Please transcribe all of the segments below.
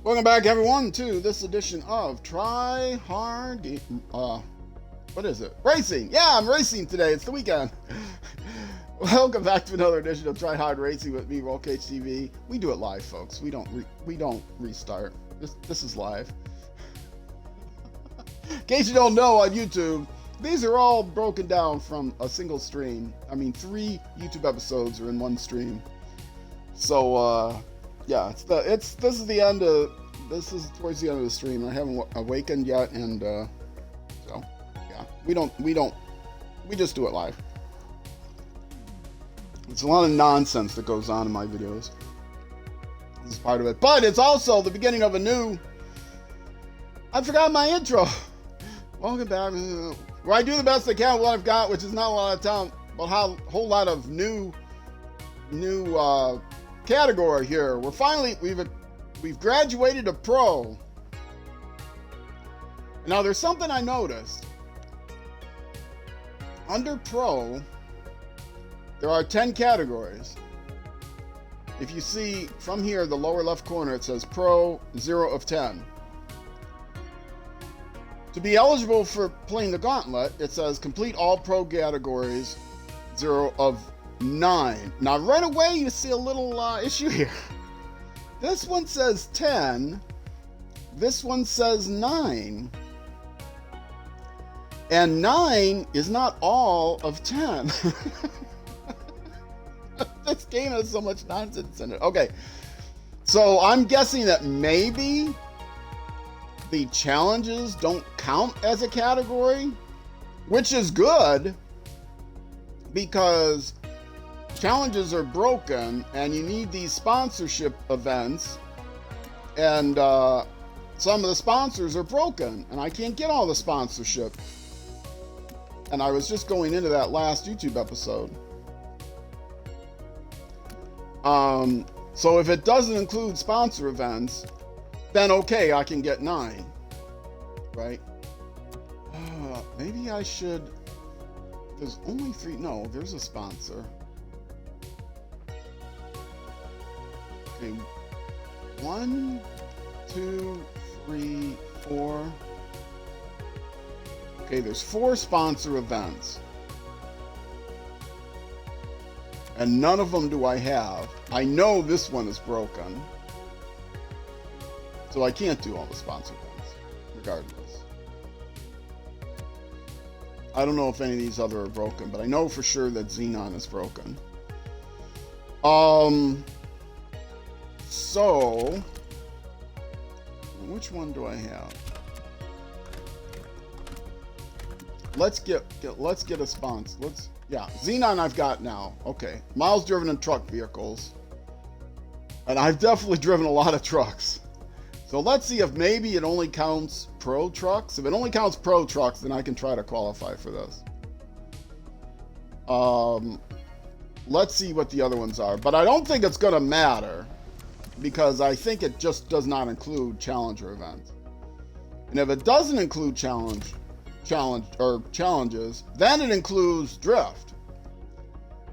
Welcome back, everyone, to this edition of Try Hard Game. What is it? Racing. Yeah, I'm racing today. It's the weekend. Welcome back to another edition of Try Hard Racing with me, RollCageTV. We do it live, folks. We don't restart. This is live. In case you don't know, on YouTube, these are all broken down from a single stream. I mean, 3 YouTube episodes are in one stream. So, yeah, this is the end of. This is towards the end of the stream. I haven't awakened yet, and so yeah, we just do it live. It's a lot of nonsense that goes on in my videos. This is part of it, but it's also the beginning of a new. I forgot my intro. Welcome back. Where I do the best I can with what I've got, which is not a lot of talent, but a whole lot of new category here. We've graduated to pro. Now there's something I noticed. Under pro, there are 10 categories. If you see from here, the lower left corner, it says pro 0 of 10. To be eligible for playing the gauntlet, it says complete all pro categories 0 of 9. Now right away you see a little issue here. This one says 10. This one says 9. And 9 is not all of 10. This game has so much nonsense in it. Okay. So I'm guessing that maybe the challenges don't count as a category, which is good because challenges are broken and you need these sponsorship events, and some of the sponsors are broken and I can't get all the sponsorship. And I was just going into that last YouTube episode. So if it doesn't include sponsor events, then okay, I can get 9, right? Maybe I should. There's only 3. No, there's a sponsor. Okay, 1, 2, 3, 4. Okay, there's 4 sponsor events. And none of them do I have. I know this one is broken. So I can't do all the sponsor events, regardless. I don't know if any of these other are broken, but I know for sure that Xenon is broken. So, which one do I have? Let's get a sponsor. Yeah, Xenon I've got now. Okay, miles driven in truck vehicles, and I've definitely driven a lot of trucks. So let's see if maybe it only counts pro trucks. If it only counts pro trucks, then I can try to qualify for this. Let's see what the other ones are, but I don't think it's gonna matter, because I think it just does not include challenger events. And if it doesn't include challenges, then it includes drift.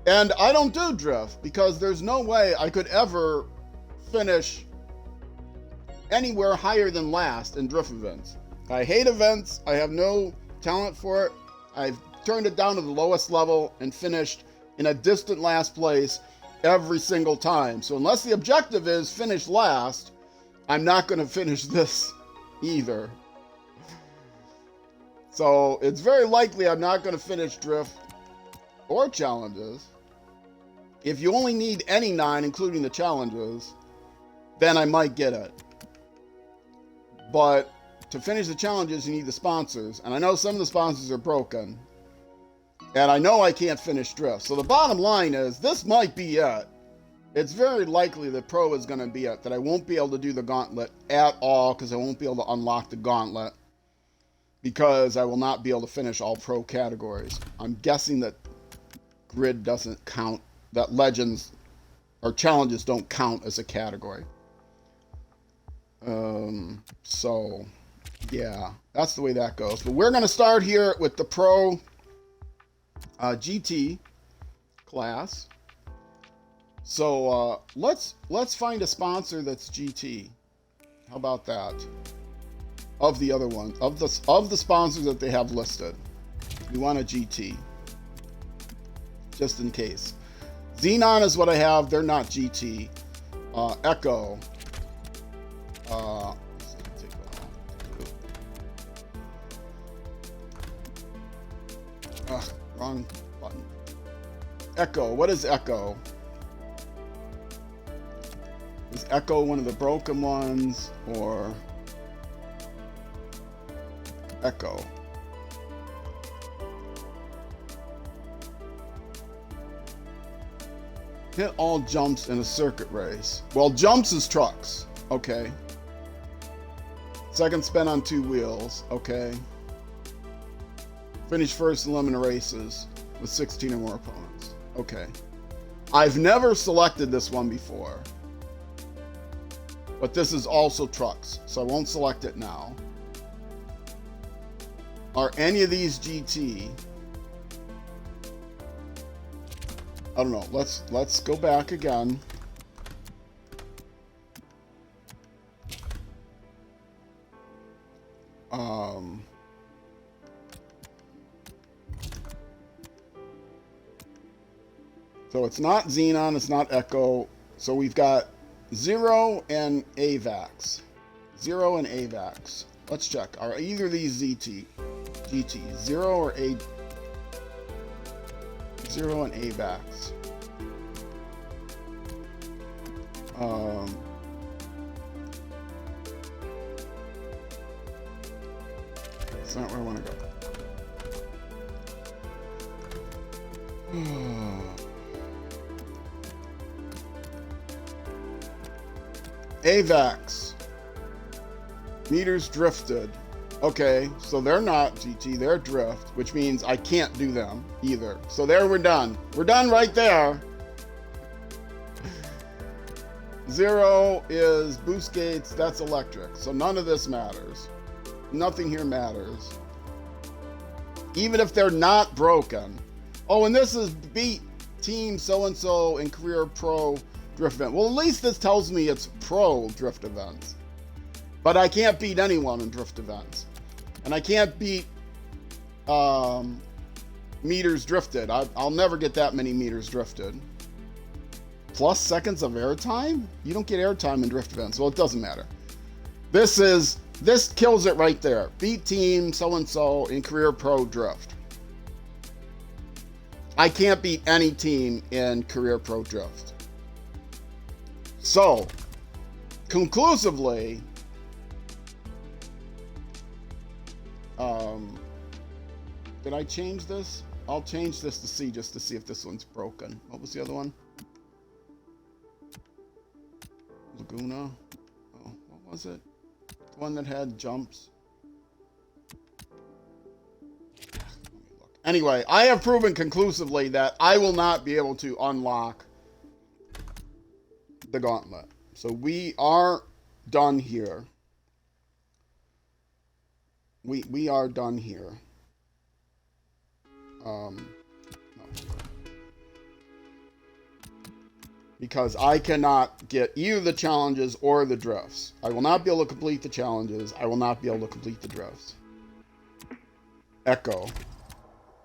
And I don't do drift because there's no way I could ever finish anywhere higher than last in drift events. I hate events. I have no talent for it. I've turned it down to the lowest level and finished in a distant last place every single time. So unless the objective is finish last, I'm not going to finish this either. So it's very likely I'm not going to finish drift or challenges. If you only need any 9, including the challenges, then I might get it. But to finish the challenges, you need the sponsors. And I know some of the sponsors are broken. And I know I can't finish drift. So the bottom line is, this might be it. It's very likely that pro is going to be it. That I won't be able to do the gauntlet at all, because I won't be able to unlock the gauntlet, because I will not be able to finish all pro categories. I'm guessing that grid doesn't count, that legends or challenges don't count as a category. So yeah, that's the way that goes. But we're going to start here with the pro GT class. So let's find a sponsor that's GT. How about that? Of the other ones, of the sponsors that they have listed, we want a GT, just in case. Xenon is what I have. They're not GT. Echo. Wrong button. Echo. What is Echo? Is Echo one of the broken ones, or Echo? Hit all jumps in a circuit race. Well, jumps is trucks. Okay. Second spin on 2 wheels. Okay. Finish first in lemon races with 16 or more opponents. Okay. I've never selected this one before. But this is also trucks, so I won't select it now. Are any of these GT? I don't know. Let's go back again. So it's not Xenon, it's not Echo. So we've got Zero and AVAX. Zero and AVAX. Let's check. Are either of these GT? Zero or A? Zero and AVAX. It's not where I want to go. AVAX. Meters drifted. Okay, so they're not GT, they're drift, which means I can't do them either. So there, we're done. We're done right there. Zero is boost gates, that's electric. So none of this matters. Nothing here matters. Even if they're not broken. Oh, and this is beat team so-and-so in career pro drift event. Well, at least this tells me it's pro drift events. But I can't beat anyone in drift events. And I can't beat meters drifted. I'll never get that many meters drifted. Plus seconds of airtime? You don't get airtime in drift events. Well, it doesn't matter. This kills it right there. Beat team so-and-so in career pro drift. I can't beat any team in career pro drift. So, conclusively, did I change this? I'll change this to C just to see if this one's broken. What was the other one? Laguna? Oh, what was it? The one that had jumps? Anyway, I have proven conclusively that I will not be able to unlock the gauntlet. So we are done here. We are done here. No. Because I cannot get either the challenges or the drifts. I will not be able to complete the challenges. I will not be able to complete the drifts. Echo.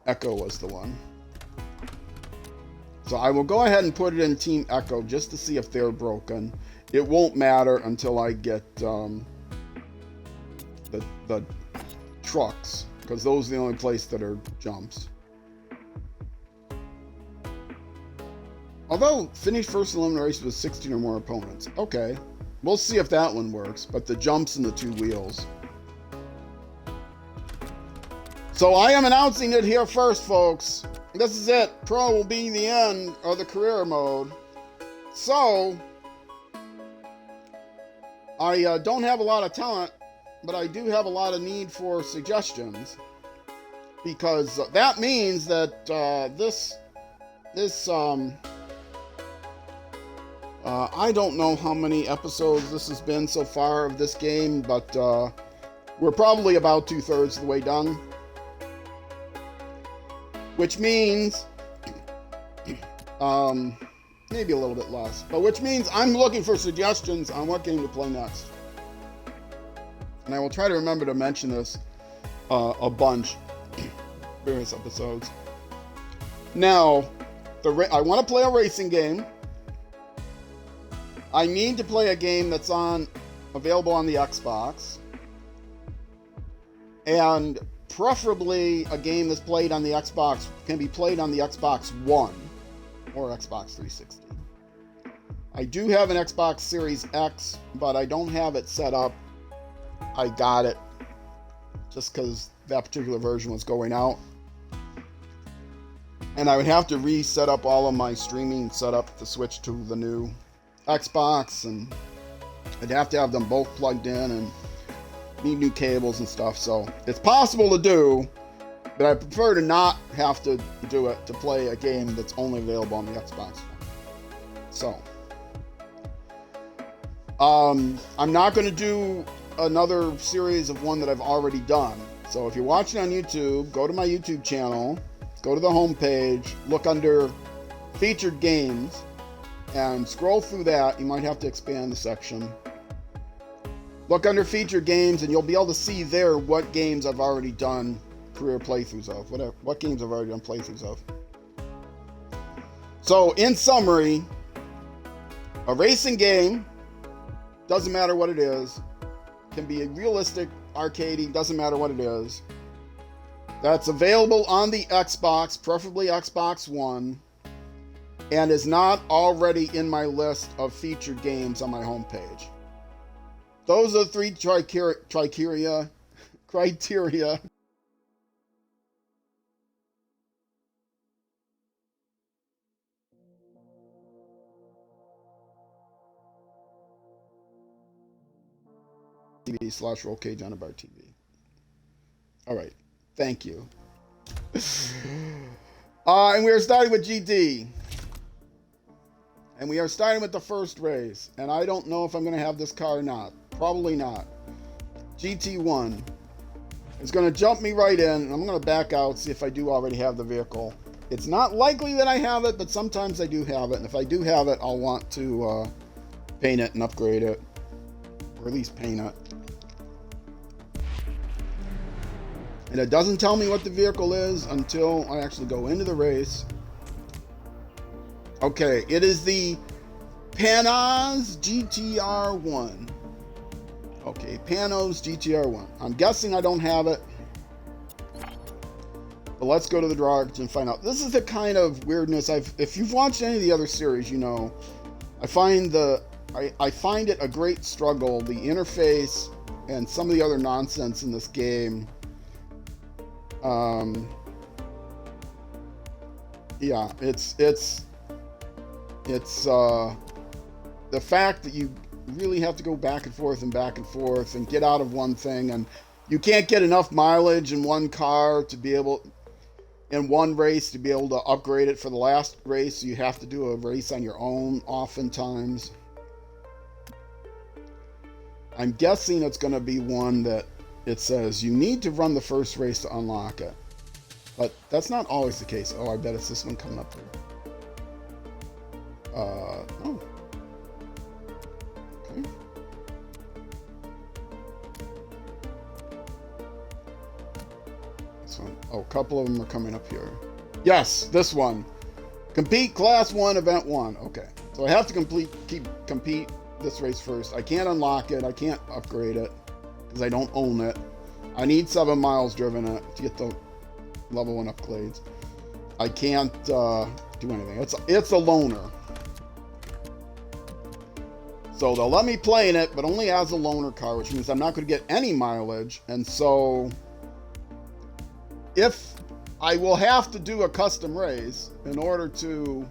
Echo was the one. So I will go ahead and put it in Team Echo just to see if they're broken. It won't matter until I get the trucks, because those are the only place that are jumps. Although, finish first elimination with 16 or more opponents. Okay, we'll see if that one works, but the jumps and the 2 wheels. So I am announcing it here first, folks. This is it. Pro will be the end of the career mode. So, I don't have a lot of talent, but I do have a lot of need for suggestions. Because that means that I don't know how many episodes this has been so far of this game, but we're probably about 2/3 of the way done. Which means, maybe a little bit less, but which means I'm looking for suggestions on what game to play next. And I will try to remember to mention this a bunch, various episodes. Now, I want to play a racing game. I need to play a game that's available on the Xbox. And preferably a game that's played on the Xbox, can be played on the Xbox One or Xbox 360. I do have an Xbox Series X, but I don't have it set up. I got it just because that particular version was going out. And I would have to reset up all of my streaming setup to switch to the new Xbox, and I'd have to have them both plugged in and need new cables and stuff. So it's possible to do, but I prefer to not have to do it to play a game that's only available on the Xbox One. So I'm not going to do another series of one that I've already done. So if you're watching on YouTube, go to my YouTube channel, go to the homepage, look under featured games, and scroll through that. You might have to expand the section. Look under featured games, and you'll be able to see there what games I've already done career playthroughs of. What games I've already done playthroughs of. So, in summary, a racing game, doesn't matter what it is, can be a realistic arcadey, doesn't matter what it is, that's available on the Xbox, preferably Xbox One, and is not already in my list of featured games on my homepage. Those are the three criteria. TV/RollCage on a bar TV. All right. Thank you. And we are starting with GT. And we are starting with the first race. And I don't know if I'm going to have this car or not. Probably not. GT1. It's going to jump me right in. And I'm going to back out, see if I do already have the vehicle. It's not likely that I have it, but sometimes I do have it. And if I do have it, I'll want to paint it and upgrade it. Or at least paint it. And it doesn't tell me what the vehicle is until I actually go into the race. Okay, it is the Panos GTR1. Okay, Panos GTR1. I'm guessing I don't have it. But let's go to the drawings and find out. This is the kind of weirdness if you've watched any of the other series, you know, I find it a great struggle, the interface and some of the other nonsense in this game. Yeah, it's the fact that you really have to go back and forth and get out of one thing, and you can't get enough mileage in one car to be able, in one race, to be able to upgrade it for the last race. So you have to do a race on your own oftentimes. I'm guessing it's going to be one that it says you need to run the first race to unlock it. But that's not always the case. Oh, I bet it's this one coming up here. Oh. Okay. This one. Oh, a couple of them are coming up here. Yes, this one. Compete Class 1, Event 1. Okay. So I have to compete this race first. I can't unlock it. I can't upgrade it because I don't own it. I need 7 miles driven to get the level 1 upgrades. I can't do anything. It's a loaner. So they'll let me play in it, but only as a loaner car, which means I'm not going to get any mileage. And so if I will have to do a custom race in order to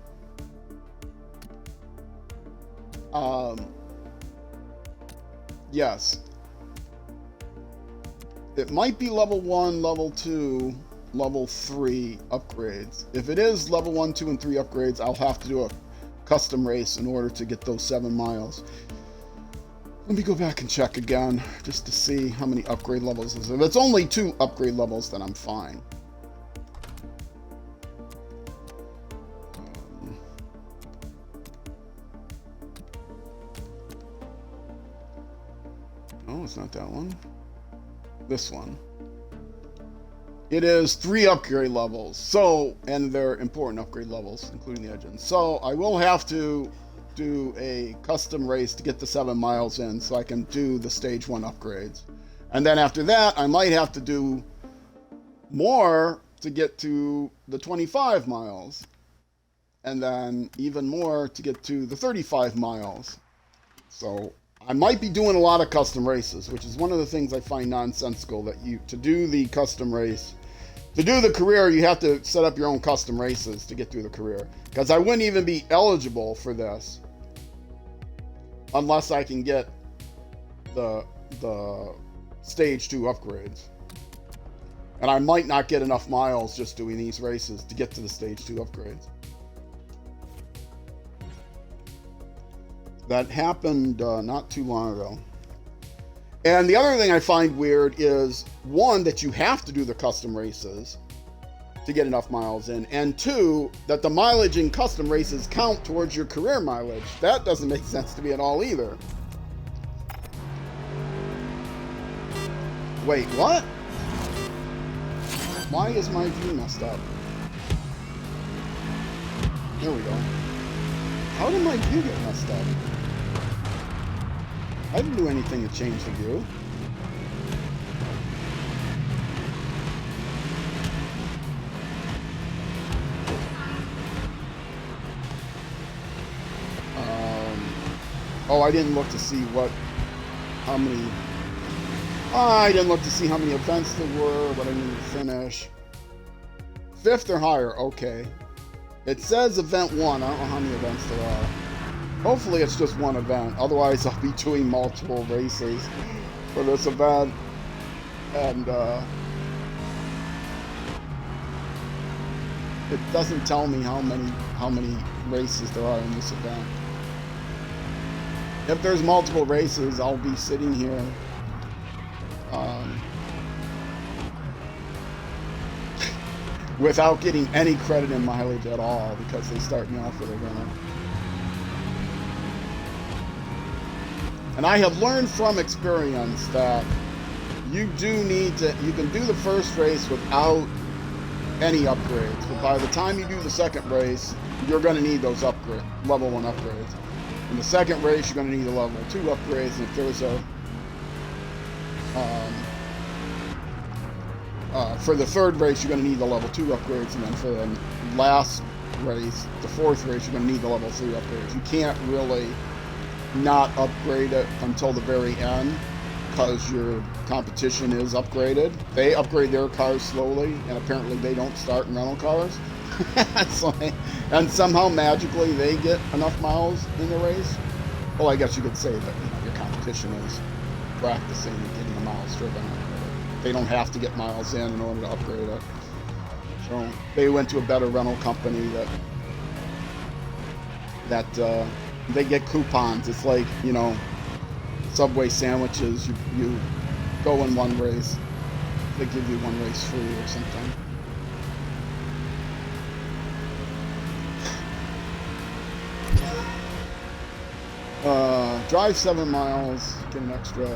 yes. It might be level 1, level 2, level 3 upgrades. If it is level 1, 2, and 3 upgrades, I'll have to do a custom race in order to get those 7 miles. Let me go back and check again just to see how many upgrade levels is. If it's only 2 upgrade levels, then I'm fine. No, it's not that one. This one. It is 3 upgrade levels. So, and they're important upgrade levels, including the engine. So I will have to do a custom race to get the 7 miles in so I can do the stage 1 upgrades. And then after that, I might have to do more to get to the 25 miles. And then even more to get to the 35 miles. So I might be doing a lot of custom races, which is one of the things I find nonsensical, that to do the custom race, to do the career, you have to set up your own custom races to get through the career. Because I wouldn't even be eligible for this unless I can get the stage 2 upgrades. And I might not get enough miles just doing these races to get to the stage 2 upgrades. That happened not too long ago. And the other thing I find weird is, one, that you have to do the custom races to get enough miles in, and 2, that the mileage in custom races count towards your career mileage. That doesn't make sense to me at all either. Wait, what? Why is my view messed up? There we go. How did my view get messed up? I didn't do anything to change the view. Oh, I didn't look to see how many... I didn't look to see how many events there were, what I needed to finish. 5th or higher, okay. It says event 1, I don't know how many events there are. Hopefully it's just one event, otherwise I'll be doing multiple races for this event. And it doesn't tell me how many races there are in this event. If there's multiple races, I'll be sitting here without getting any credit in mileage at all, because they start me off with a winner. And I have learned from experience that you can do the first race without any upgrades, but by the time you do the second race, you're going to need those level 1 upgrades. In the second race, you're going to need the level 2 upgrades, and if there's for the third race, you're going to need the level 2 upgrades, and then for the last race, the 4th race, you're going to need the level 3 upgrades. You can't really not upgrade it until the very end, because your competition is upgraded. They upgrade their cars slowly, and apparently they don't start in rental cars. And somehow magically they get enough miles in the race. Well, I guess you could say that your competition is practicing and getting the miles driven. They don't have to get miles in order to upgrade it. So they went to a better rental company that they get coupons. It's like, Subway sandwiches. You go in one race, they give you one race free or something. Drive 7 miles, get an extra,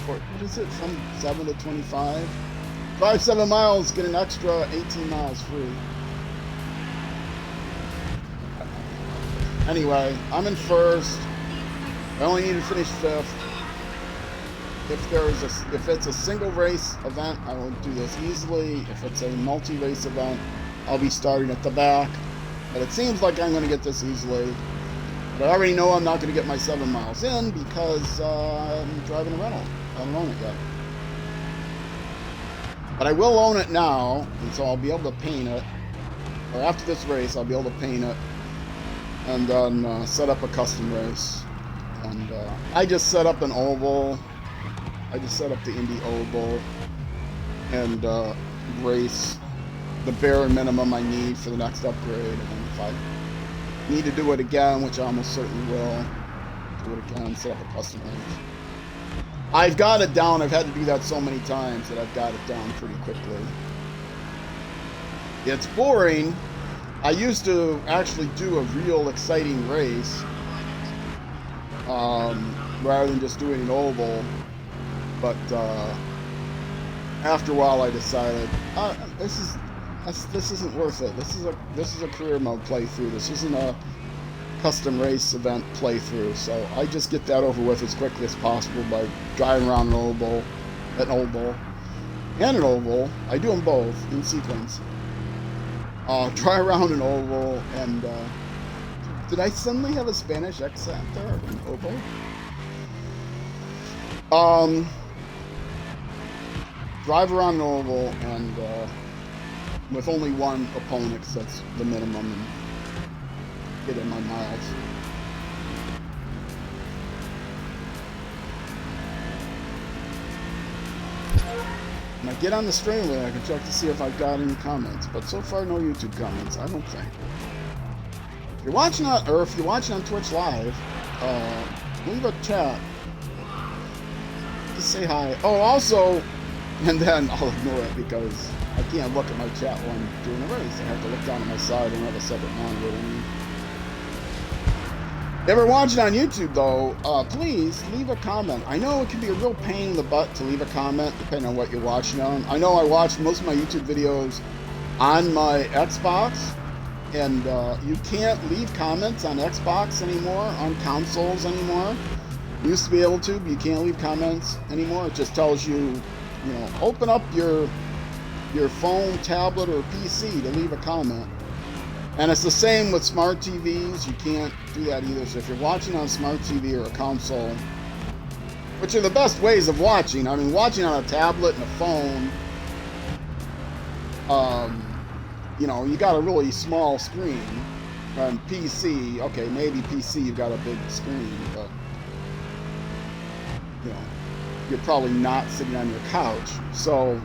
what is it, from 7 to 25? Drive 7 miles, get an extra 18 miles free. Anyway, I'm in 1st. I only need to finish 5th. If it's a single race event, I will do this easily. If it's a multi-race event, I'll be starting at the back. But it seems like I'm going to get this easily. But I already know I'm not going to get my 7 miles in because I'm driving a rental. I don't own it yet. But I will own it now, and so I'll be able to paint it. Or after this race, I'll be able to paint it. And then set up a custom race. And I just set up an oval. I just set up the Indy Oval. And race the bare minimum I need for the next upgrade. And then if I need to do it again, which I almost certainly will, do it again, set up a custom race. I've got it down. I've had to do that so many times that I've got it down pretty quickly. It's boring. I used to actually do a real exciting race rather than just doing an oval. But after a while, I decided this isn't worth it. This is a career mode playthrough. This isn't a custom race event playthrough. So I just get that over with as quickly as possible by driving around an oval, and an oval. I do them both in sequence. Drive around an oval, and did I suddenly have a Spanish accent there? An oval? Drive around an oval, and with only one opponent, because that's the minimum, and get in my miles. And I get on the stream and I can check to see if I've got any comments, but so far no YouTube comments, I don't think. If you're watching on, or if you're watching on Twitch Live, leave a chat. Just say hi. Oh, also, and then I'll ignore it because I can't look at my chat while I'm doing a race. I have to look down at my side and have a separate monitor. If you're watching on YouTube, though, please leave a comment. I know it can be a real pain in the butt to leave a comment, depending on what you're watching on. I know I watch most of my YouTube videos on my Xbox, and you can't leave comments on Xbox anymore, on consoles anymore. You used to be able to, but you can't leave comments anymore. It just tells you, you know, open up your phone, tablet, or PC to leave a comment. And it's the same with smart TVs. You can't do that either. So if you're watching on a smart TV or a console, which are the best ways of watching. I mean, watching on a tablet and a phone, you know, you got a really small screen. On PC, okay, maybe PC you've got a big screen, but, you know, you're probably not sitting on your couch. So,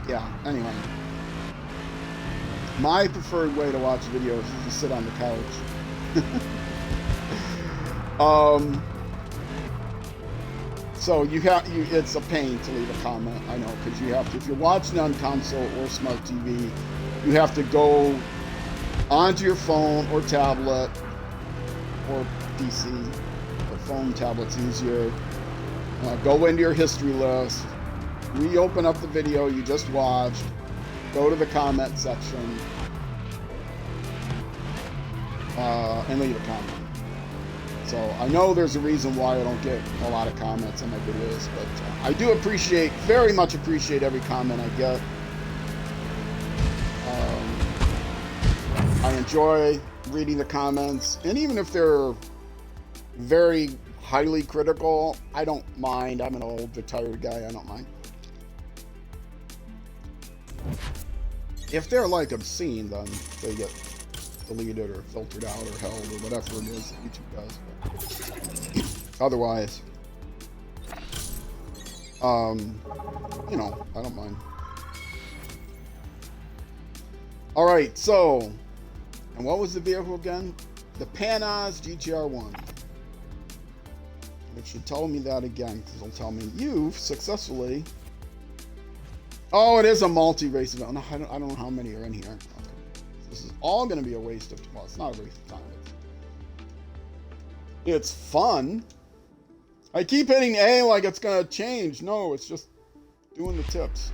yeah, anyway. My preferred way to watch videos is to sit on the couch. So it's a pain to leave a comment, I know, because you have to, if you're watching on console or smart TV, you have to go onto your phone or tablet or PC. The phone, tablet's easier. Go into your history list. Reopen up the video you just watched, go to the comment section, and leave a comment. So I know there's a reason why I don't get a lot of comments on my videos, but I do very much appreciate every comment I get. I enjoy reading the comments, and even if they're very highly critical, I don't mind. I'm an old, retired guy, I don't mind. If they're like obscene, then they get deleted or filtered out or held or whatever it is that YouTube does. But otherwise, you know, I don't mind. All right, so, and what was the vehicle again? The Panas GTR1. It should tell me that again, because it'll tell me you've successfully. Oh, it is a multi-race event. No, I don't know how many are in here. Okay. This is all going to be a waste of, well, it's not a waste of time. It's fun. I keep hitting A like it's going to change. No, it's just doing the tips.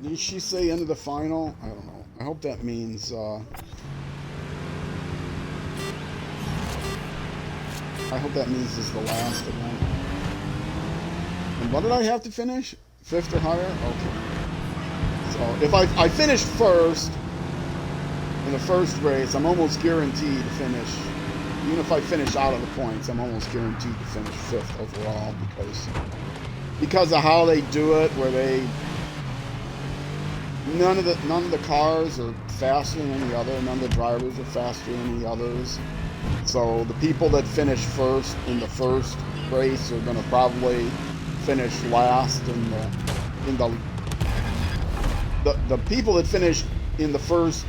Did she say into the final? I don't know. I hope that means, I hope that means this is the last event. And what did I have to finish? 5th or higher? Okay. So if I finish first in the first race, I'm almost guaranteed to finish. Even if I finish out of the points, I'm almost guaranteed to finish 5th overall because of how they do it, where none of the cars are faster than any other, none of the drivers are faster than any others. So the people that finish first in the first race are going to probably finish last in the people that finish in the first,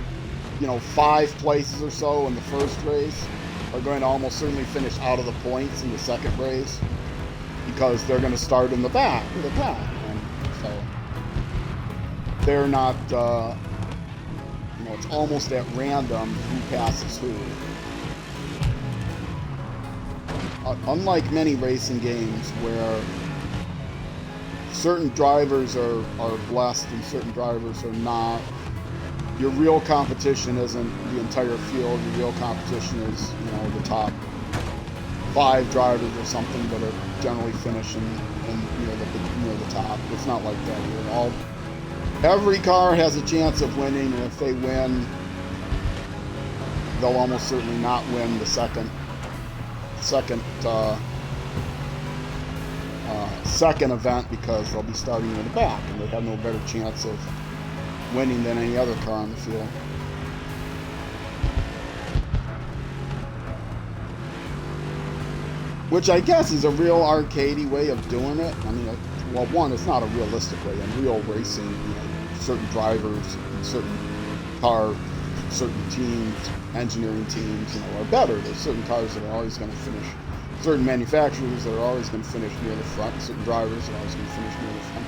you know, 5 places or so in the first race are going to almost certainly finish out of the points in the second race because they're going to start in the back of the pack, and so they're not know, it's almost at random who passes who. Unlike many racing games where certain drivers are blessed and certain drivers are not, your real competition isn't the entire field. Your real competition is, you know, the top 5 drivers or something that are generally finishing near the top. It's not like that here. Every car has a chance of winning, and if they win, they'll almost certainly not win the second event because they'll be starting in the back, and they have no better chance of winning than any other car on the field. Which I guess is a real arcadey way of doing it. I mean, well, one, it's not a realistic way. In real racing, you know, certain drivers, certain cars, certain teams, engineering teams, you know, are better. There's certain cars that are always going to finish. Certain manufacturers that are always going to finish near the front. Certain drivers are always going to finish near the front.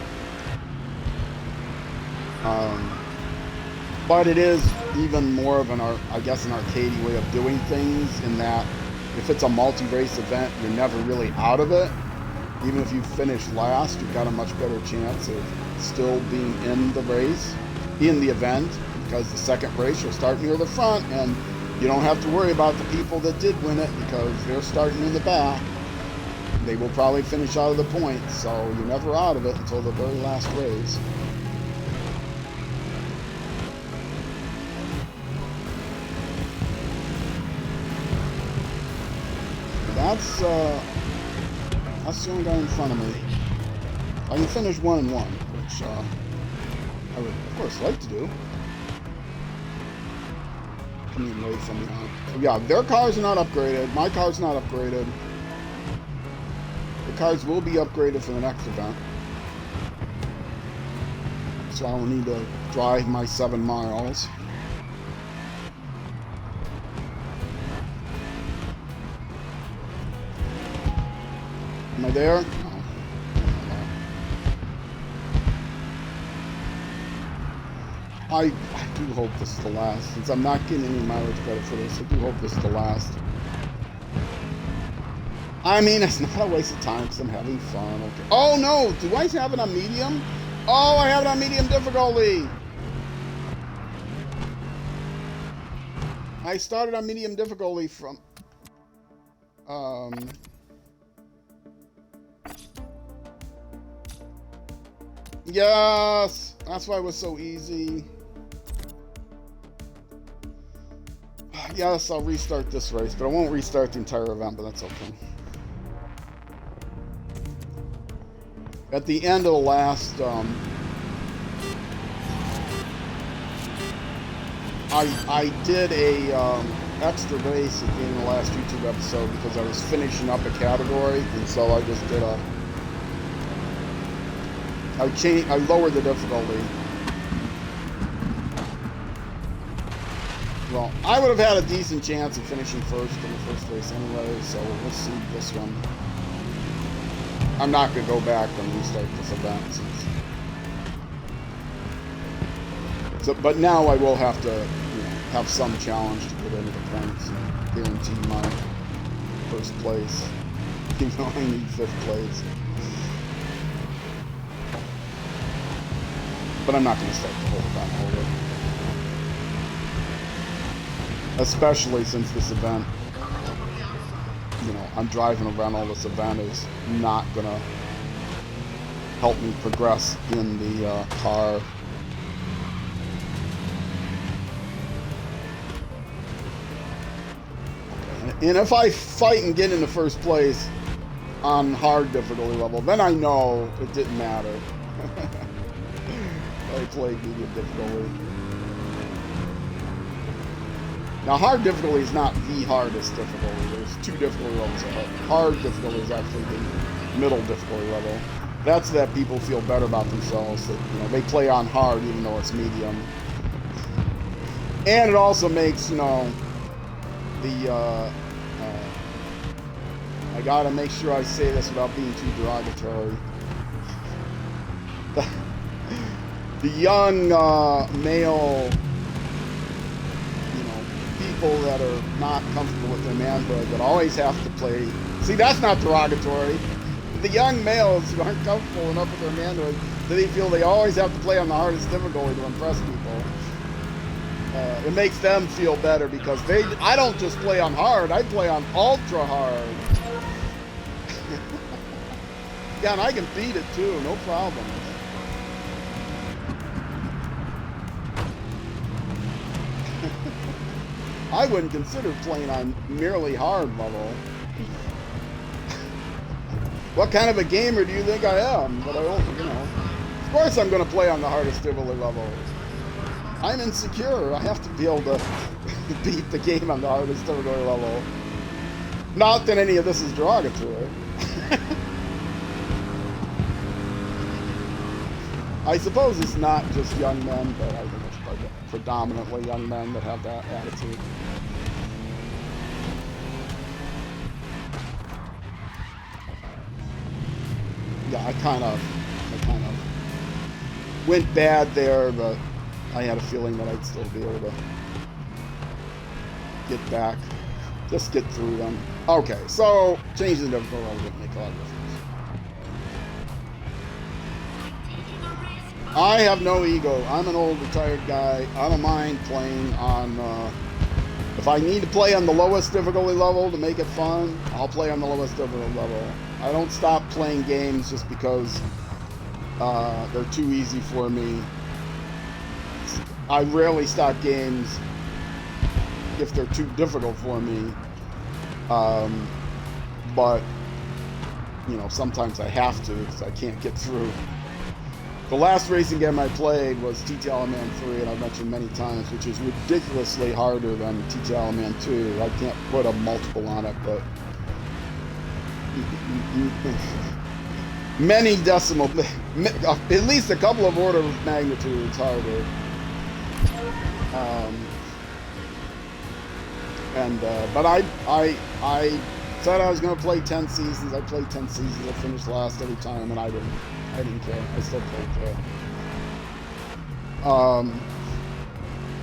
But it is even more of an arcadey way of doing things in that if it's a multi-race event, you're never really out of it. Even if you finish last, you've got a much better chance of still being in the race, in the event, because the second race you'll start near the front, and you don't have to worry about the people that did win it because they're starting in the back. They will probably finish out of the points, so you're never out of it until the very last race. That's the only guy in front of me. I can finish 1-1, which I would, of course, like to do. Coming away from me. So yeah, their cars are not upgraded. My car's not upgraded. The cars will be upgraded for the next event. So I will need to drive my 7 miles. Am I there? No. I do hope this is the last. Since I'm not getting any mileage credit for this, I do hope this is the last. I mean, it's not a waste of time because I'm having fun. Okay. Oh no! Do I have it on medium? Oh, I have it on medium difficulty! I started on medium difficulty from... Yes! That's why it was so easy. Yes, I'll restart this race, but I won't restart the entire event, but that's okay. At the end of the last, I did a extra race at the end of the last YouTube episode because I was finishing up a category, and so I just did I lowered the difficulty. Well, I would have had a decent chance of finishing first in the first race anyway, so let's see this one. I'm not going to go back and restart this event. But now I will have to have some challenge to put into the points and guarantee my first place. Even though I need 5th place. But I'm not going to start the whole event over. Especially since this event, I'm driving around all this event is not going to help me progress in the car. Okay. And if I fight and get into first place on hard difficulty level, then I know it didn't matter. I played medium difficulty. Now, hard difficulty is not the hardest difficulty. There's 2 difficulty levels. Hard difficulty is actually the middle difficulty level. That's that people feel better about themselves. That they play on hard even though it's medium. And it also makes I gotta make sure I say this without being too derogatory. The young male people that are not comfortable with their manhood that always have to play. See, that's not derogatory. The young males who aren't comfortable enough with their manhood, they feel they always have to play on the hardest difficulty to impress people. It makes them feel better because I don't just play on hard, I play on ultra hard. Yeah, and I can beat it too, no problem. I wouldn't consider playing on merely hard level. What kind of a gamer do you think I am? But I don't, you know. Of course I'm going to play on the hardest difficulty level. I'm insecure. I have to be able to beat the game on the hardest difficulty level. Not that any of this is derogatory. I suppose it's not just young men, but I think it's like predominantly young men that have that attitude. Yeah, I kind of went bad there, but I had a feeling that I'd still be able to get back, just get through them. Okay, so changing the difficulty wouldn't make a lot of difference. I have no ego. I'm an old retired guy. I don't mind playing on, if I need to play on the lowest difficulty level to make it fun, I'll play on the lowest difficulty level. I don't stop playing games just because they're too easy for me. I rarely stop games if they're too difficult for me. But, you know, sometimes I have to because I can't get through. The last racing game I played was TTL Man 3, and I've mentioned many times, which is ridiculously harder than TTL Man 2. I can't put a multiple on it, but many decimal, at least a couple of order of magnitudes harder. But I said I was going to play 10 seasons. I played 10 seasons. I finished last every time, and I didn't care. I still played there.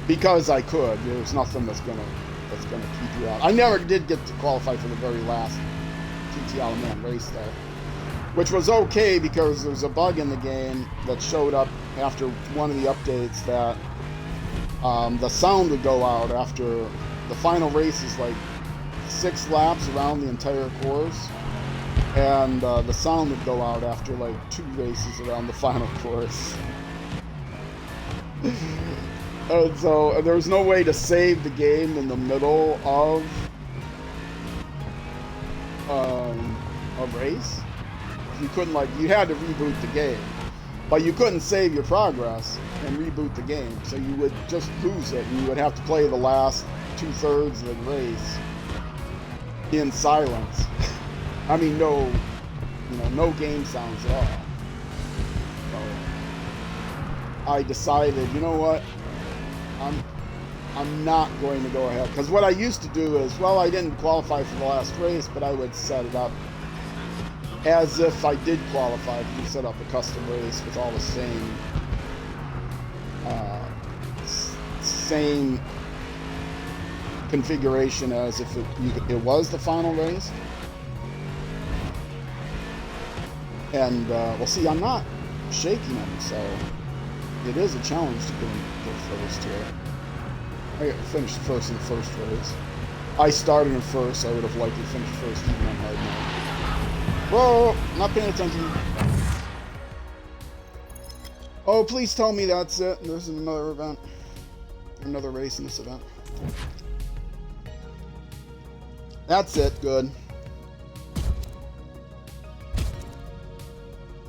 Because I could. There's nothing that's gonna keep you out. I never did get to qualify for the very last TTL Man race though, which was okay because there's a bug in the game that showed up after one of the updates that the sound would go out after the final race is like 6 laps around the entire course, and the sound would go out after like 2 races around the final course. And so there was no way to save the game in the middle of a race. You couldn't, like, you had to reboot the game, but you couldn't save your progress and reboot the game, so you would just lose it, and you would have to play the last 2/3 of the race in silence. I mean, no game sounds at all. So I decided, you know what, I'm not going to go ahead, because what I used to do is, well, I didn't qualify for the last race, but I would set it up as if I did qualify. You set up a custom race with all the same configuration as if it was the final race. And well, see, I'm not shaking them, so it is a challenge to go first here. I finished first in the first race. I started in first, so I would have likely finished first even on hard mode. Whoa, not paying attention. Oh, please tell me that's it. There's another event. Another race in this event. That's it, good.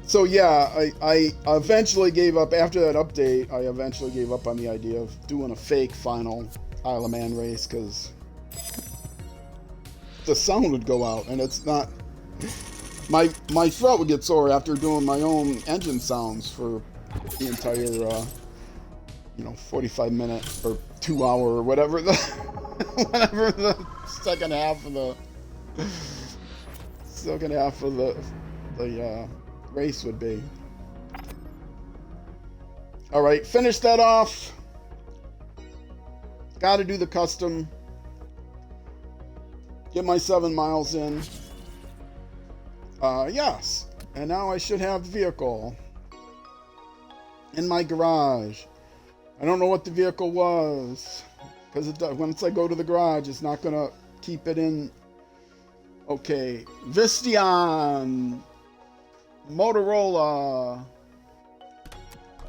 So yeah, I eventually gave up, after that update, I eventually gave up on the idea of doing a fake final Isle of Man race, because the sound would go out, and it's not... My throat would get sore after doing my own engine sounds for the entire, 45-minute or 2-hour or whatever the second half of the race would be. All right, finish that off. Got to do the custom Get my 7 miles in. Yes. And now I should have the vehicle in my garage. I don't know what the vehicle was, because once I go to the garage, it's not going to keep it in. Okay. Vistion. Motorola.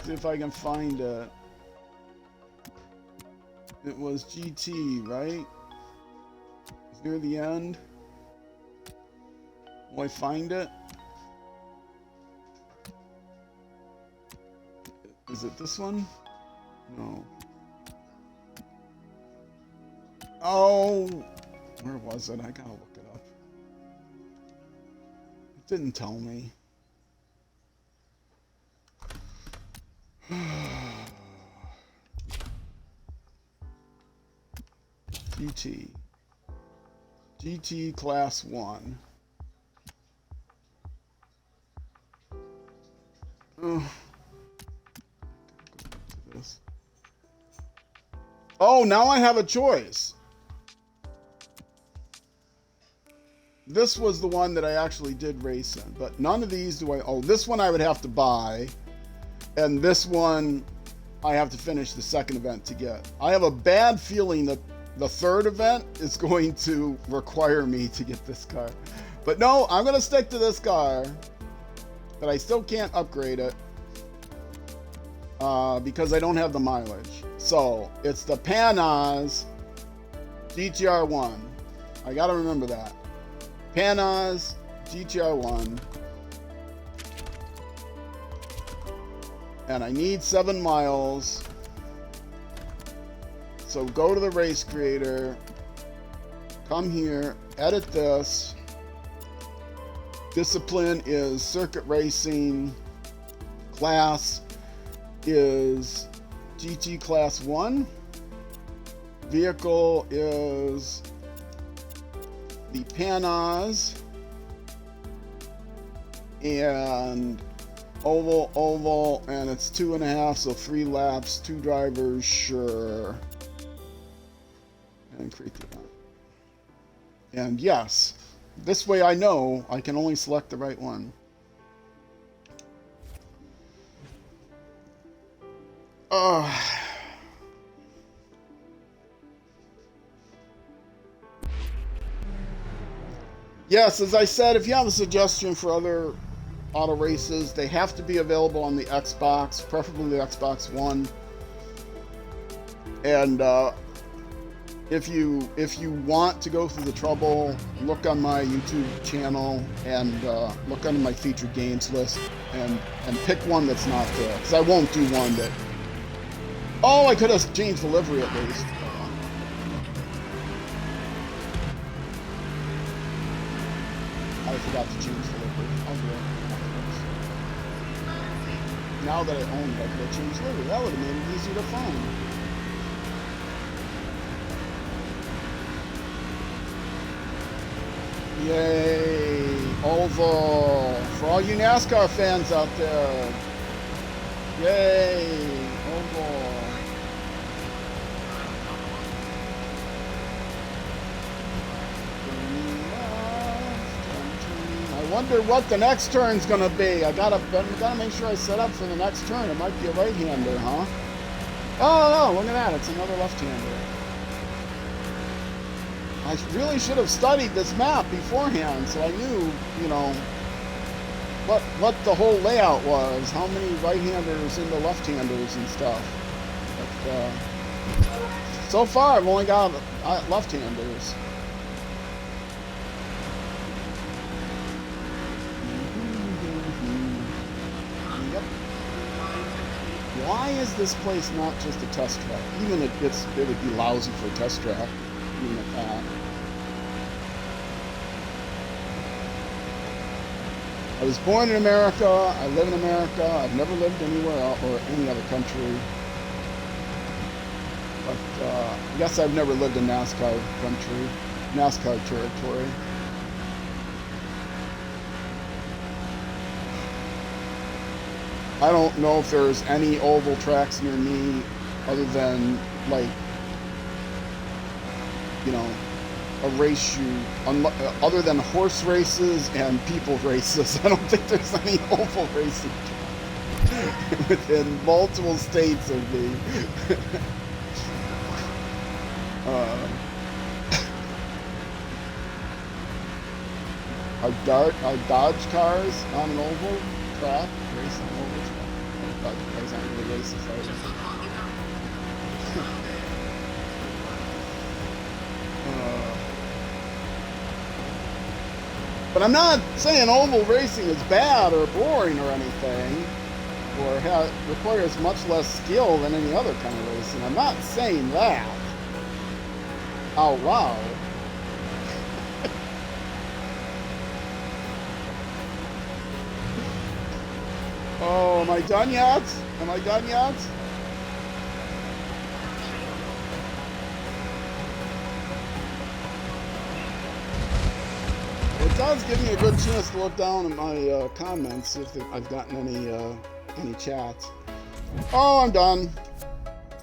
See if I can find it. It was GT, right? It's near the end. Will I find it? Is it this one? No. Oh, where was it? I gotta look it up. It didn't tell me. GT Class 1. Oh, now I have a choice. This was the one that I actually did race in, but none of these do I... Oh, this one I would have to buy, and this one I have to finish the second event to get. I have a bad feeling that the third event is going to require me to get this car. But no, I'm going to stick to this car, but I still can't upgrade it because I don't have the mileage. So it's the Panaz GTR1. I got to remember that. Panaz GTR1. And I need 7 miles. So go to the race creator, come here, edit this. Discipline is circuit racing. Class is GT Class 1. Vehicle is the Panaz. And oval, and it's 2.5, so 3 laps, 2 drivers, sure. And create the event. And yes, this way I know I can only select the right one. Yes, as I said, if you have a suggestion for other auto races, they have to be available on the Xbox, preferably the Xbox One. And if you want to go through the trouble, look on my YouTube channel and look under my featured games list and pick one that's not there, because I won't do one that... Oh, I could have changed the livery at least. I forgot to change the livery. I'll do it. Now that I own it, I could have changed the livery. That would have made it easier to find. Yay! Oval! For all you NASCAR fans out there. Yay! Oval! I wonder what the next turn's gonna be. I gotta make sure I set up for the next turn. It might be a right-hander, huh? Oh no! Look at that! It's another left-hander. I really should have studied this map beforehand, so I knew, you know, what the whole layout was, how many right-handers into left-handers and stuff. But so far, I've only got left-handers. Yep. Why is this place not just a test track? Even it would be lousy for a test track. Even at that. I was born in America, I live in America, I've never lived anywhere else or any other country. But I guess I've never lived in NASCAR country, NASCAR territory. I don't know if there's any oval tracks near me other than, like, you know, a race shoot other than horse races and people races. I don't think there's any oval racing within multiple states of me. Are Dodge cars on an oval track? Racing oval track? Dodge cars aren't really races, are they? But I'm not saying oval racing is bad or boring or anything, or requires much less skill than any other kind of racing. I'm not saying that out loud. Oh, am I done yet? Am I done yet? It does give me a good chance to look down at my comments, see if I've gotten any chats. Oh, I'm done.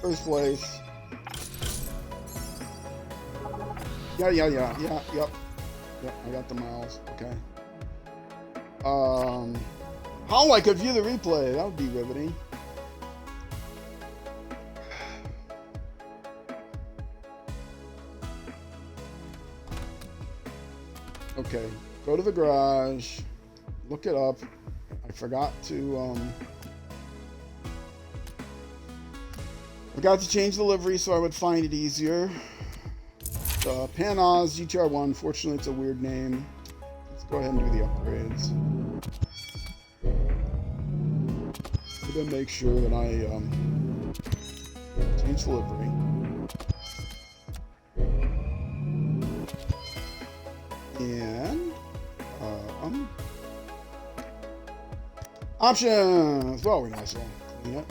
First place. Yep. Yep, I got the miles. Okay. How I could view the replay? That would be riveting. Okay, go to the garage, look it up. I forgot to change the livery so I would find it easier. Pan Oz GTR1, fortunately it's a weird name. Let's go ahead and do the upgrades. I'm gonna make sure that I change the livery. And options. Well, we might as well clean it.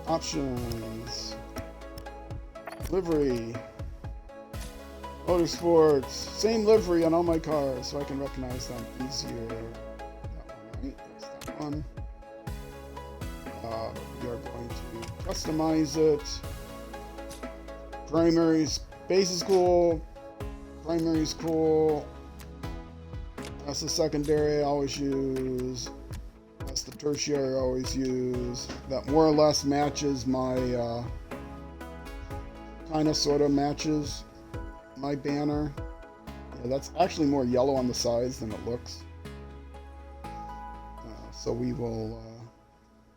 Options. Livery. Motorsports. Same livery on all my cars, so I can recognize them easier. That one, right? That's that one. We are going to customize it. Primaries. Base is cool. Primary is cool. That's the secondary I always use. That's the tertiary I always use. That more or less matches my, kind of sort of matches my banner. Yeah, that's actually more yellow on the sides than it looks. So we will,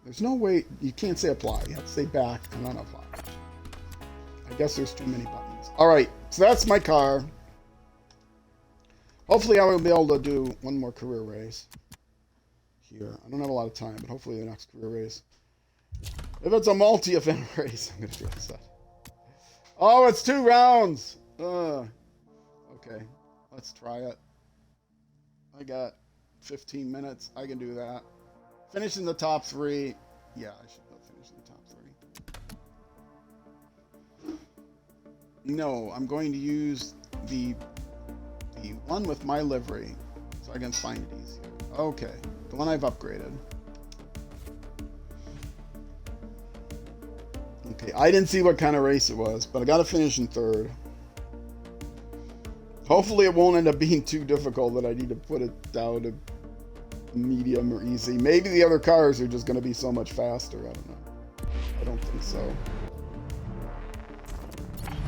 there's no way, you can't say apply. You have to say back and then apply. I guess there's too many buttons. All right, so that's my car. Hopefully I will be able to do one more career race here. I don't have a lot of time, but hopefully the next career race. If it's a multi-event race, I'm going to be upset. Oh, it's 2 rounds. Okay, let's try it. I got 15 minutes. I can do that. Finish in the top 3. Yeah, I should finish in the top 3. No, I'm going to use the one with my livery, so I can find it easier. Okay, the one I've upgraded. Okay, I didn't see what kind of race it was, but I got to finish in 3rd. Hopefully it won't end up being too difficult that I need to put it down to medium or easy. Maybe the other cars are just going to be so much faster. I don't know. I don't think so.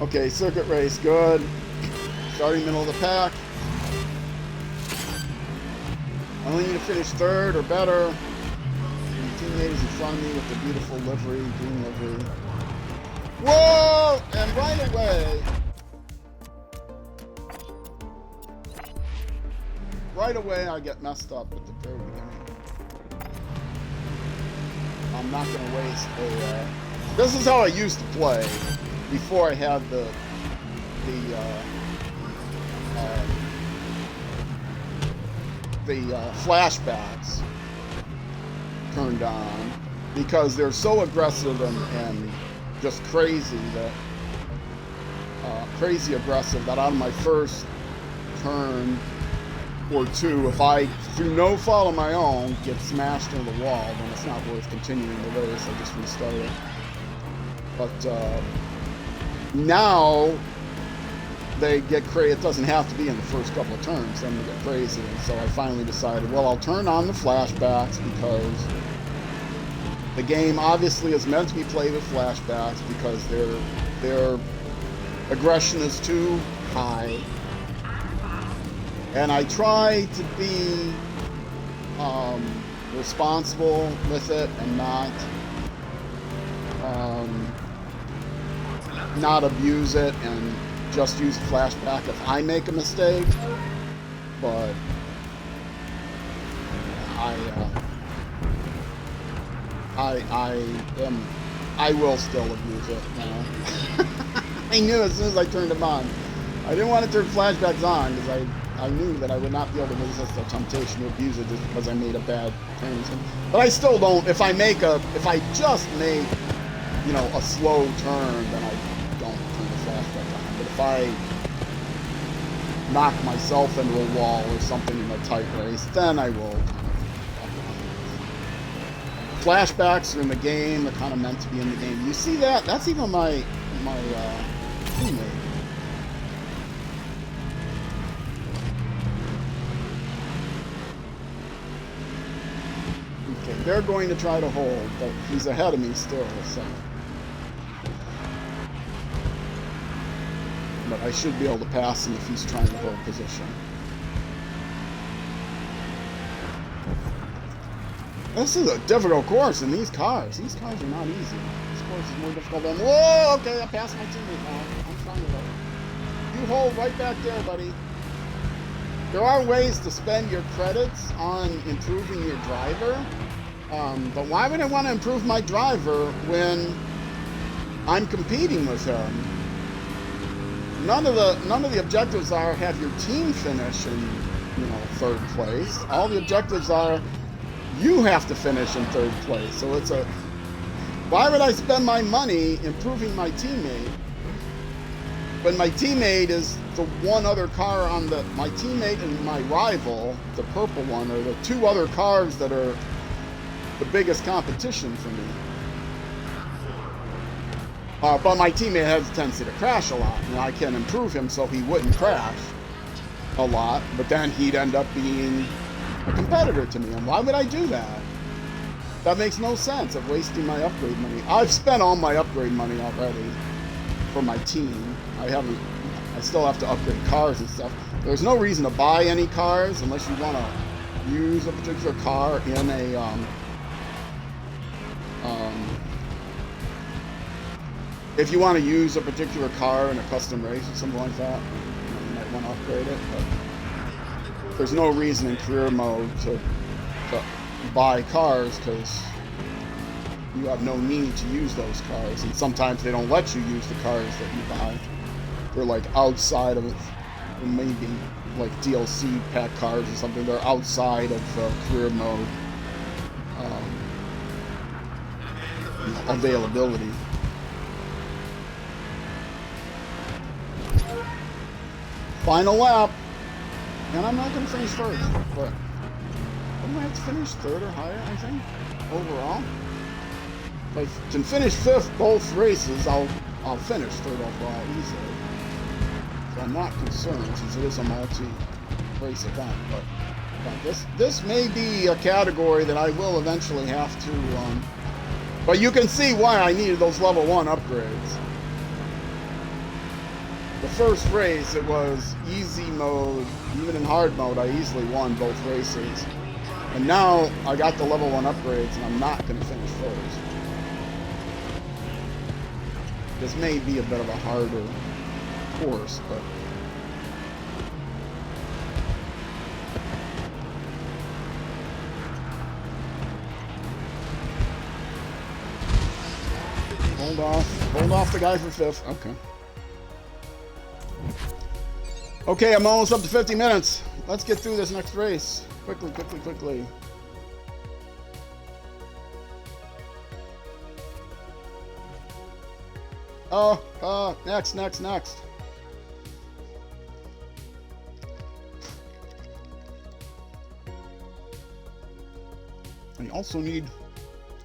Okay, circuit race, good. Starting middle of the pack. I only need to finish 3rd or better. My teammate is in front of me with the beautiful livery, green livery. Whoa! And right away I get messed up at the very beginning. I'm not going to waste a... This is how I used to play before I had the flashbacks turned on, because they're so aggressive and just crazy that crazy aggressive that on my first turn or 2, if I through no fault of my own get smashed into the wall, then it's not worth continuing the race. I just restart it. But now they get crazy. It doesn't have to be in the first couple of turns, then they get crazy. And so I finally decided, well, I'll turn on the flashbacks because the game obviously is meant to be played with flashbacks because their aggression is too high. And I try to be responsible with it and not abuse it and just use a flashback if I make a mistake. But I will still abuse it, you know. I knew as soon as I turned them on. I didn't want to turn flashbacks on because I knew that I would not be able to resist the temptation to abuse it just because I made a bad turn. But I still don't. If I just make, you know, a slow turn, then I don't turn the flashback on. But if I knock myself into a wall or something in a tight race, then I will. Flashbacks are in the game. They're kind of meant to be in the game. You see that? That's even my teammate. Okay, they're going to try to hold, but he's ahead of me still, so. But I should be able to pass him if he's trying to hold position. This is a difficult course in these cars. These cars are not easy. This course is more difficult than... Whoa! Okay, I passed my teammate now. I'm fine with it. You hold right back there, buddy. There are ways to spend your credits on improving your driver. But why would I want to improve my driver when I'm competing with him? None of the objectives are have your team finish in, you know, third place. All the objectives are you have to finish in third place. So it's a, why would I spend my money improving my teammate when my teammate is the one other car on the, my teammate and my rival, the purple one, are the two other cars that are the biggest competition for me. But my teammate has a tendency to crash a lot, and I can improve him so he wouldn't crash a lot, but then he'd end up being a competitor to me. And why would I do that? That makes no sense of wasting my upgrade money. I've spent all my upgrade money already for my team. I still have to upgrade cars and stuff. There's no reason to buy any cars unless you want to use a particular car in a if you want to use a particular car in a custom race or something like that, you might want to upgrade it. But there's no reason in career mode to buy cars because you have no need to use those cars. And sometimes they don't let you use the cars that you buy. They're like outside of it. Maybe like DLC pack cars or something. They're outside of career mode availability. Final lap. And I'm not going to finish first, but I'm going to have to finish third or higher, I think, overall. If I can finish fifth both races, I'll finish third overall easily. So I'm not concerned since it is a multi-race event, but this may be a category that I will eventually have to, but you can see why I needed those level 1 upgrades. The first race, it was easy mode. Even in hard mode, I easily won both races. And now I got the level 1 upgrades, and I'm not going to finish first. This may be a bit of a harder course, but... Hold off the guy for fifth. Okay. Okay, I'm almost up to 50 minutes. Let's get through this next race. Quickly. Next. I also need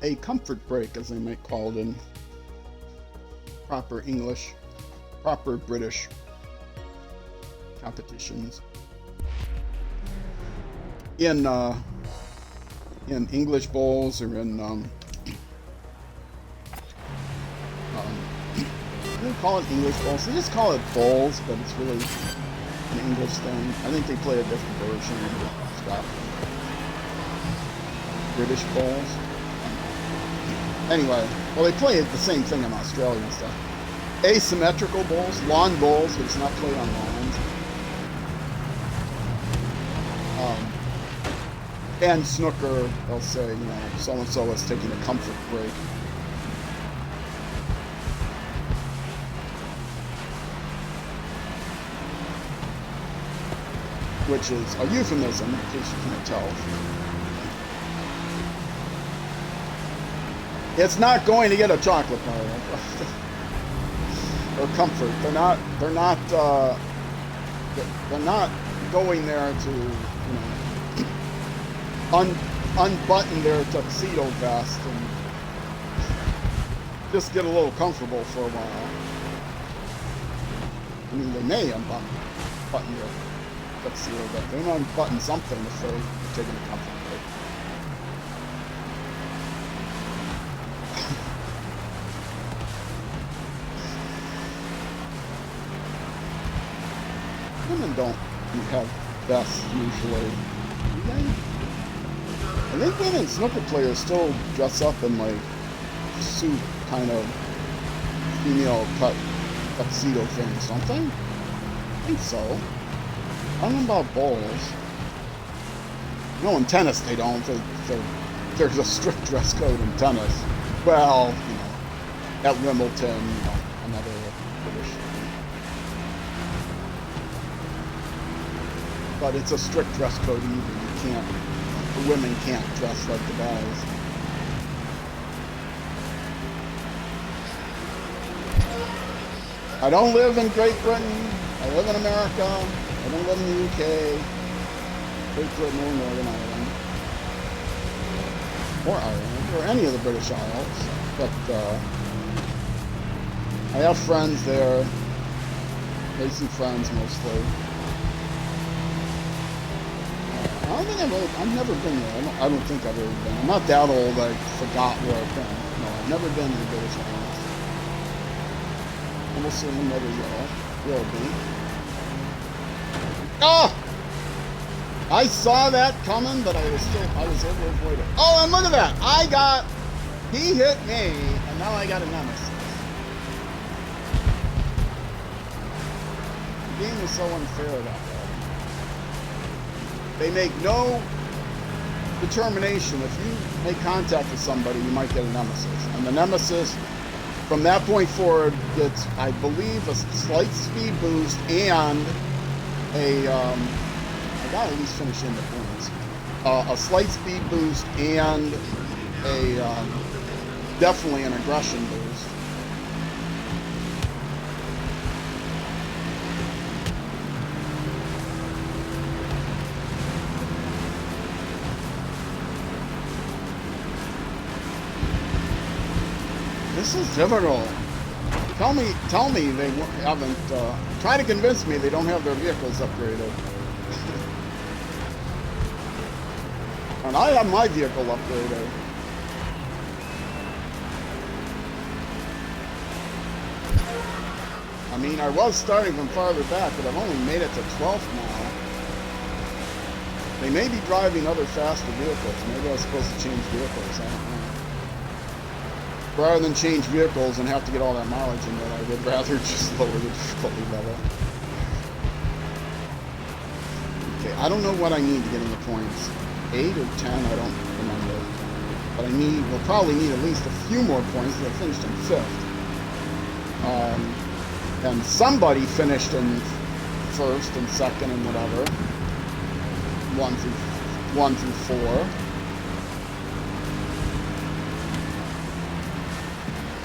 a comfort break, as they might call it in proper English, proper British. competitions. In English bowls or in they call it English bowls. They just call it bowls, but it's really an English thing. I think they play a different version in Scotland. British bowls. Anyway, well, they play the same thing in Australia and stuff. Asymmetrical bowls, lawn bowls, but it's not played on lawns. And snooker, they'll say, you know, so-and-so is taking a comfort break. Which is a euphemism, in case you can't tell. It's not going to get a chocolate bar or comfort. They're not going there to, you know, unbutton their tuxedo vest and just get a little comfortable for a while. I mean, they may unbutton their tuxedo vest. They may unbutton something if they're taking a comfort break. Women don't have vests usually, do they? I think women snooker players still dress up in like suit kind of female cut tuxedo things, don't they? I think so. I don't know about bowls. No, in tennis they don't. There's a strict dress code in tennis. Well, you know, at Wimbledon, you know, another British. But it's a strict dress code either. You can't. The women can't dress like the guys. I don't live in Great Britain. I live in America. I don't live in the UK. Great Britain or Northern Ireland. Or Ireland. Or any of the British Isles. But I have friends there. Racing friends mostly. I've never been there. I don't think I've ever been. I'm not that old. I forgot where I've been. No, I've never been to the British Isles. I'm assuming never will be. Ah! I saw that coming, but I was able to avoid it. Oh, and look at that! He hit me, and now I got a nemesis. The game is so unfair that way. They make no determination. If you make contact with somebody, you might get a nemesis. And the nemesis, from that point forward, gets, I believe, a slight speed boost and I gotta at least finish in the points. A slight speed boost and definitely an aggression boost. This is difficult. Tell me they haven't, try to convince me they don't have their vehicles upgraded. And I have my vehicle upgraded. I mean, I was starting from farther back, but I've only made it to 12th now. They may be driving other faster vehicles. Maybe I was supposed to change vehicles, I don't know. Rather than change vehicles and have to get all that mileage in there, I would rather just lower the difficulty level. Okay, I don't know what I need to get in the points. 8 or 10, I don't remember. But we'll probably need at least a few more points because I finished in 5th. And somebody finished in 1st and 2nd and whatever. 1 through 4.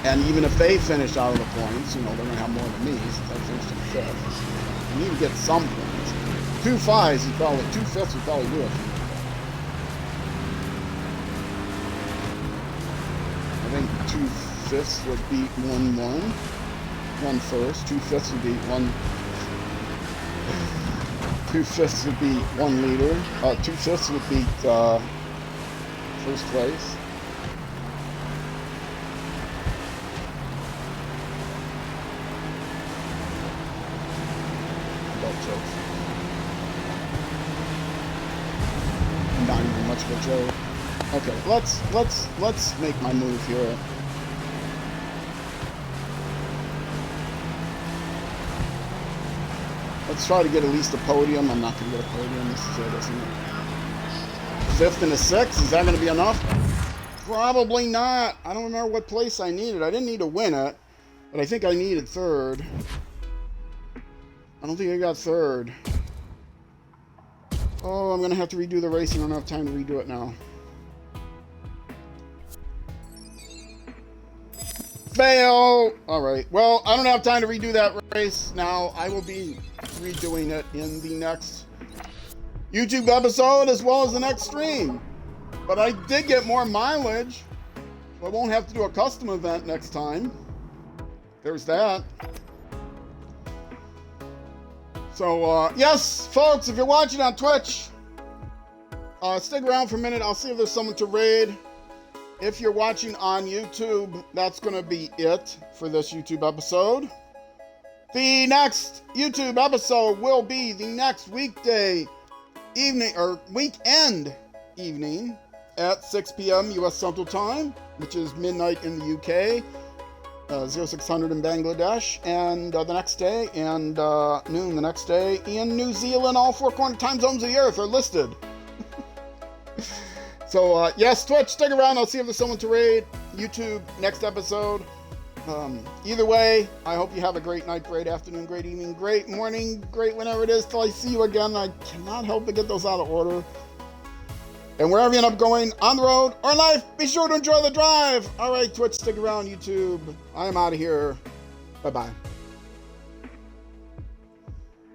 And even if they finish out of the points, you know, they're going to have more than me since I finished in 5th. You need to get some points. 2 5s would probably, 2 5ths would probably do it. I think 2 5ths would beat 1 1. 1 first, 2 5ths would beat 1. 2/5 would be 1 liter. 2/5 would be first place. Not even much of a joke. Okay, let's make my move here. Let's try to get at least a podium. I'm not going to get a podium. This is it, isn't it? 5th and a 6th. Is that going to be enough? Probably not. I don't remember what place I needed. I didn't need to win it, but I think I needed 3rd. I don't think I got 3rd. Oh, I'm going to have to redo the race. I don't have time to redo it now. Fail! Alright, well, I don't have time to redo that race now. I will be redoing it in the next YouTube episode as well as the next stream. But I did get more mileage, so I won't have to do a custom event next time. There's that. So, yes, folks, if you're watching on Twitch, stick around for a minute. I'll see if there's someone to raid. If you're watching on YouTube, that's going to be it for this YouTube episode. The next YouTube episode will be the next weekday evening, or weekend evening at 6 p.m. U.S. Central Time, which is midnight in the UK, 0600 in Bangladesh, and the next day, and noon the next day in New Zealand. All 4 corner time zones of the earth are listed. So, yes, Twitch, stick around. I'll see if there's someone to raid. YouTube, next episode. Either way, I hope you have a great night, great afternoon, great evening, great morning, great whenever it is till I see you again. I cannot help but get those out of order. And wherever you end up going, on the road or in life, be sure to enjoy the drive. All right, Twitch, stick around. YouTube, I am out of here. Bye-bye.